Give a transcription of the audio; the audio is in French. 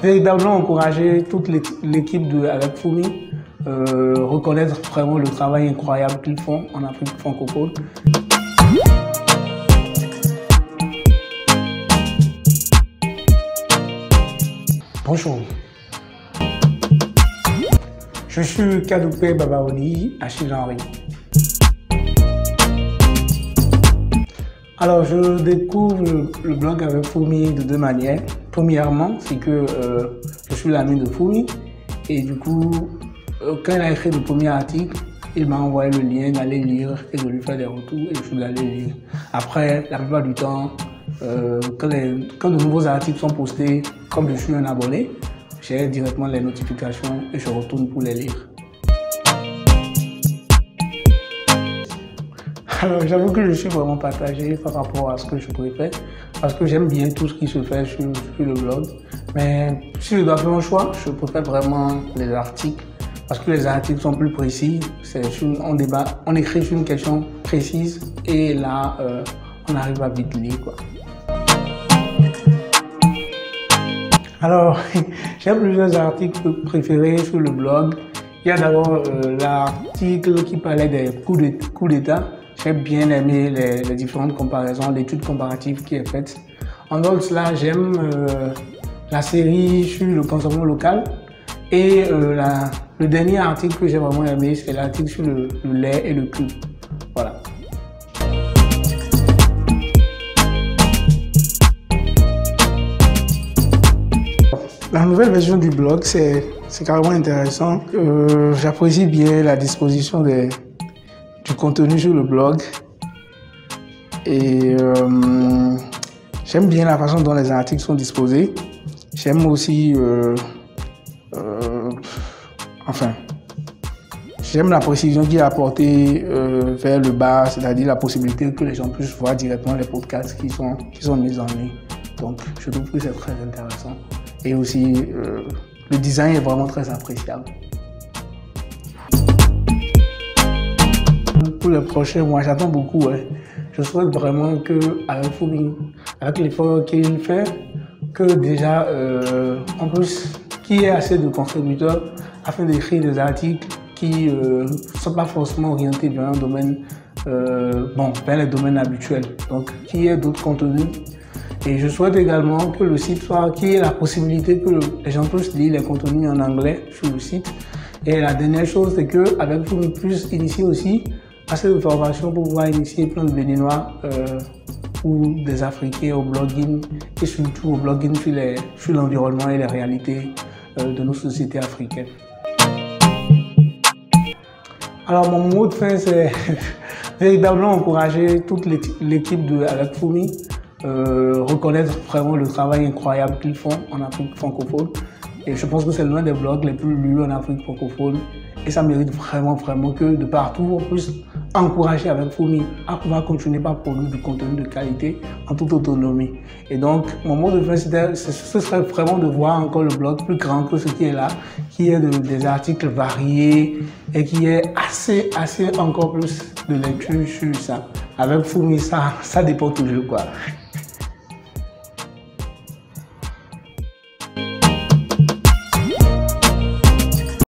véritablement encourager toute l'équipe avec Fumi, reconnaître vraiment le travail incroyable qu'ils font en Afrique francophone. Bonjour, je suis Kadoupe Babaoli Achille-Henri. Alors, je découvre le blog avec Fumi de deux manières. Premièrement, c'est que je suis l'ami de Fumi et du coup, quand il a écrit le premier article, il m'a envoyé le lien d'aller lire et de lui faire des retours et je suis allé lire. Après, la plupart du temps, quand de nouveaux articles sont postés, comme je suis un abonné, j'ai directement les notifications et je retourne pour les lire. Alors, j'avoue que je suis vraiment partagé par rapport à ce que je préfère, parce que j'aime bien tout ce qui se fait sur le blog. Mais si je dois faire un choix, je préfère vraiment les articles, parce que les articles sont plus précis. On écrit sur une question précise et là, on arrive à vite lire, quoi. Alors, j'ai plusieurs articles préférés sur le blog. Il y a d'abord l'article qui parlait des coups d'État. J'ai bien aimé les différentes comparaisons, l'étude comparative qui est faite. En dehors de cela, j'aime la série sur le consommation local. Et le dernier article que j'ai vraiment aimé, c'est l'article sur le lait et le cube. Voilà. La nouvelle version du blog, c'est carrément intéressant. J'apprécie bien la disposition du contenu sur le blog et j'aime bien la façon dont les articles sont disposés. J'aime aussi, j'aime la précision qui est apportée vers le bas, c'est-à-dire la possibilité que les gens puissent voir directement les podcasts qui sont mis en ligne. Donc, je trouve que c'est très intéressant. Et aussi, le design est vraiment très appréciable. Pour les prochains mois, j'attends beaucoup. Je souhaite vraiment qu'avec Fumi, avec l'effort qu'il fait, que déjà, en plus, qu'il y ait assez de contributeurs afin d'écrire des articles qui ne sont pas forcément orientés vers un domaine, vers les domaines habituels. Donc, qu'il y ait d'autres contenus. Et je souhaite également que le site qu'il y ait la possibilité que les gens puissent lire les contenus en anglais sur le site. Et la dernière chose, c'est qu'avec Fumi, puisse initier aussi assez de formations pour pouvoir initier plein de Béninois ou des Africains au blogging et surtout au blogging sur l'environnement et les réalités de nos sociétés africaines. Alors mon mot de fin, c'est véritablement encourager toute l'équipe avec Fumi, reconnaître vraiment le travail incroyable qu'ils font en Afrique francophone. Et je pense que c'est l'un des blogs les plus lus en Afrique francophone. Et ça mérite vraiment que de partout, on puisse encourager avec Fumi à pouvoir continuer par produire du contenu de qualité en toute autonomie. Et donc, mon mot de fin, ce serait vraiment de voir encore le blog plus grand que ce qui est là, qui est des articles variés et qui est assez encore plus de lecture sur ça. Avec Fumi, ça dépend toujours, quoi.